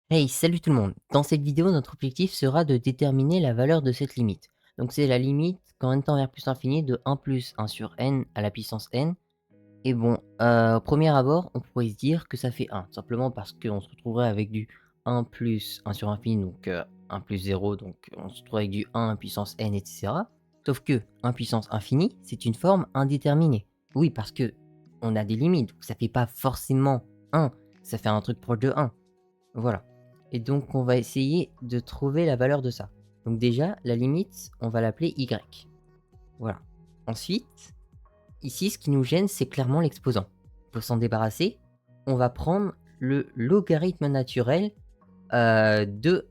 Hey, salut tout le monde! Dans cette vidéo, notre objectif sera de déterminer la valeur de cette limite. Donc c'est la limite quand n tend vers plus l'infini de 1 plus 1 sur n à la puissance n. Et bon, au premier abord, on pourrait se dire que ça fait 1, simplement parce qu'on se retrouverait avec du 1 plus 1 sur infini, donc 1 plus 0, donc on se retrouve avec du 1 puissance n, et cetera. Sauf que 1 puissance infini, c'est une forme indéterminée. Oui, parce que on a des limites, donc ça fait pas forcément 1, ça fait un truc proche de 1. Voilà. Et donc on va essayer de trouver la valeur de ça. Donc déjà, la limite, on va l'appeler y. Voilà. Ensuite, ici, ce qui nous gêne, c'est clairement l'exposant. Pour s'en débarrasser, on va prendre le logarithme naturel de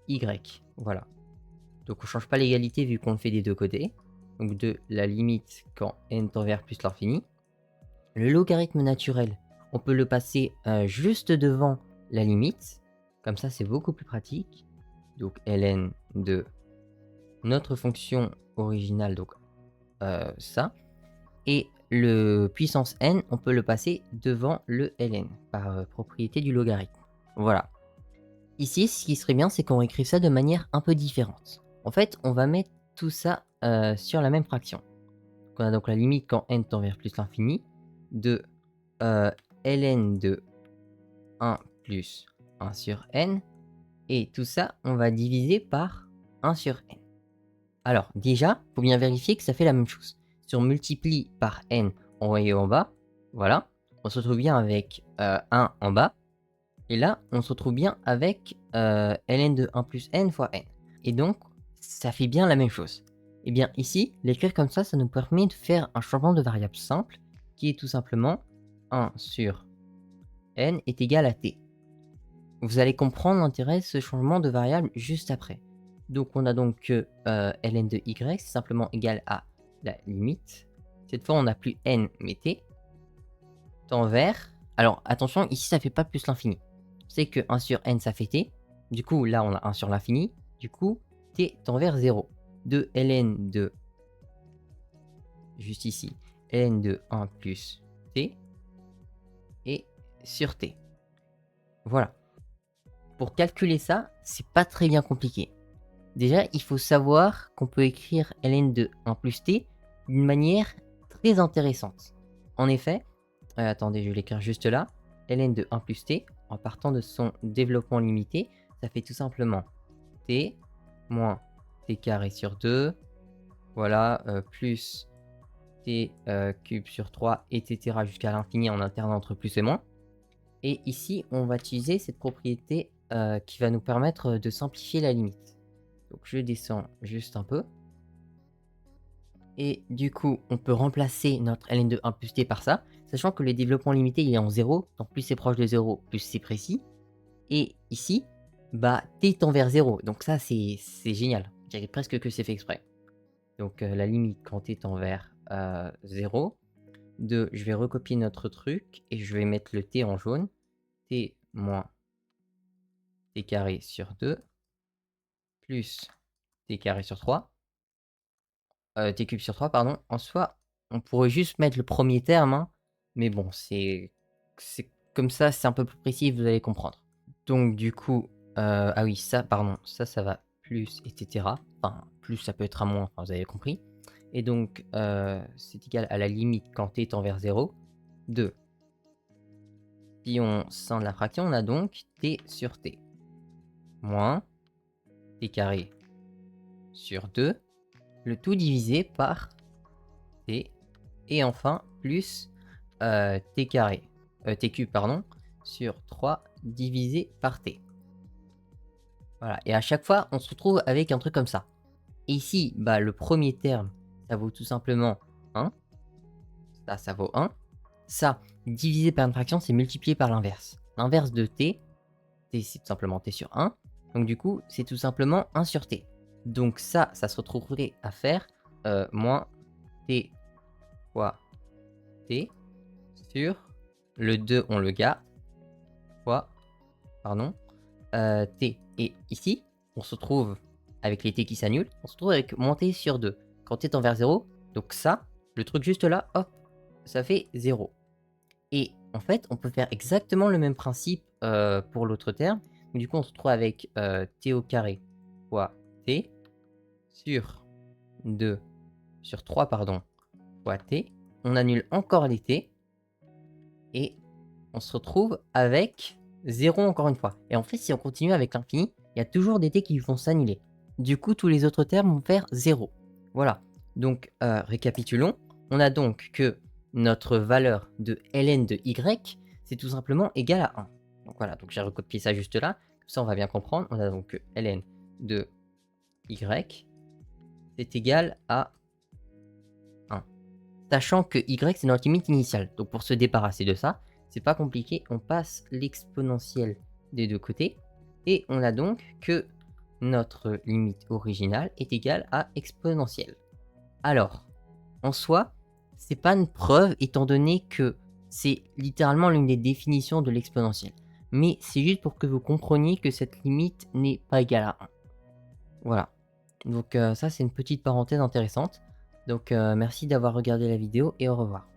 y. Voilà. Donc on change pas l'égalité vu qu'on le fait des deux côtés. Donc de la limite quand n tend vers plus l'infini. Le logarithme naturel, on peut le passer juste devant la limite. Comme ça, c'est beaucoup plus pratique. Donc ln de notre fonction originale, donc ça. Et le puissance n, on peut le passer devant le ln, par propriété du logarithme. Voilà. Ici, ce qui serait bien, c'est qu'on écrive ça de manière un peu différente. En fait, on va mettre tout ça sur la même fraction. Donc on a donc la limite quand n tend vers plus l'infini de ln de 1 plus 1 sur n. Et tout ça, on va diviser par 1 sur n. Alors déjà, il faut bien vérifier que ça fait la même chose. Si on multiplie par n en haut et en bas, voilà, on se retrouve bien avec 1 en bas. Et là, on se retrouve bien avec ln de 1 plus n fois n. Et donc, ça fait bien la même chose. Et bien ici, l'écrire comme ça nous permet de faire un changement de variable simple, qui est tout simplement 1 sur n est égal à t. Vous allez comprendre l'intérêt de ce changement de variable juste après. Donc on a donc que ln de y, c'est simplement égal à la limite. Cette fois, on n'a plus n, mais t. Tend vers... Alors attention, ici, ça fait pas plus l'infini. C'est que 1 sur n, ça fait t. Du coup, là, on a 1 sur l'infini. Du coup, t tend vers 0. De ln de... Juste ici. ln de 1 plus t. Et sur t. Voilà. Pour calculer ça, c'est pas très bien compliqué. Déjà, il faut savoir qu'on peut écrire ln de 1 plus t d'une manière très intéressante. En effet, attendez, je vais l'écrire juste là. ln de 1 plus t, en partant de son développement limité, ça fait tout simplement t moins t carré sur 2, voilà, plus t cube sur 3, etc. jusqu'à l'infini en alternant entre plus et moins. Et ici, on va utiliser cette propriété qui va nous permettre de simplifier la limite. Donc je descends juste un peu. Et du coup, on peut remplacer notre ln de 1 plus t par ça, sachant que le développement limité il est en 0, donc plus c'est proche de 0, plus c'est précis. Et ici, bah t tend vers 0, donc ça c'est génial. Je dirais presque que c'est fait exprès. Donc la limite quand t tend vers 0, je vais recopier notre truc et je vais mettre le t en jaune, t moins t carré sur 2, plus t carré sur 3, t cube sur 3, pardon. En soi, on pourrait juste mettre le premier terme, hein, mais bon, c'est comme ça, c'est un peu plus précis, vous allez comprendre. Donc du coup, ah oui, ça, pardon, ça va plus, etc. Enfin, plus, ça peut être à moins, enfin, vous avez compris. Et donc, c'est égal à la limite quand t tend vers 0, de... Si on scinde la fraction, on a donc t sur t, moins t carré sur 2, le tout divisé par t, et enfin plus t carré, t cube pardon, sur 3 divisé par t. Voilà, et à chaque fois, on se retrouve avec un truc comme ça. Et ici, bah, le premier terme, ça vaut tout simplement 1. Ça vaut 1. Ça, divisé par une fraction, c'est multiplié par l'inverse. L'inverse de t, c'est tout simplement t sur 1. Donc du coup, c'est tout simplement 1 sur t. Donc ça se retrouverait à faire moins t fois t sur le 2, on le garde, fois, pardon, t. Et ici, on se trouve avec les t qui s'annulent, on se trouve avec moins t sur 2. Quand t tend vers 0, donc ça, le truc juste là, hop, ça fait 0. Et en fait, on peut faire exactement le même principe pour l'autre terme. Du coup, on se retrouve avec t au carré fois t sur 2 sur 3 pardon, fois t. On annule encore les t et on se retrouve avec 0 encore une fois. Et en fait, si on continue avec l'infini, il y a toujours des t qui vont s'annuler. Du coup, tous les autres termes vont faire 0. Voilà. Donc, récapitulons. On a donc que notre valeur de ln de y, c'est tout simplement égal à 1. Donc voilà, donc j'ai recopié ça juste là. Comme ça, on va bien comprendre. On a donc que ln de y, c'est égal à 1. Sachant que y, c'est notre limite initiale. Donc pour se débarrasser de ça, c'est pas compliqué. On passe l'exponentielle des deux côtés. Et on a donc que notre limite originale est égale à exponentielle. Alors, en soi, c'est pas une preuve étant donné que c'est littéralement l'une des définitions de l'exponentielle. Mais c'est juste pour que vous compreniez que cette limite n'est pas égale à 1. Voilà. Donc ça, c'est une petite parenthèse intéressante. Donc merci d'avoir regardé la vidéo et au revoir.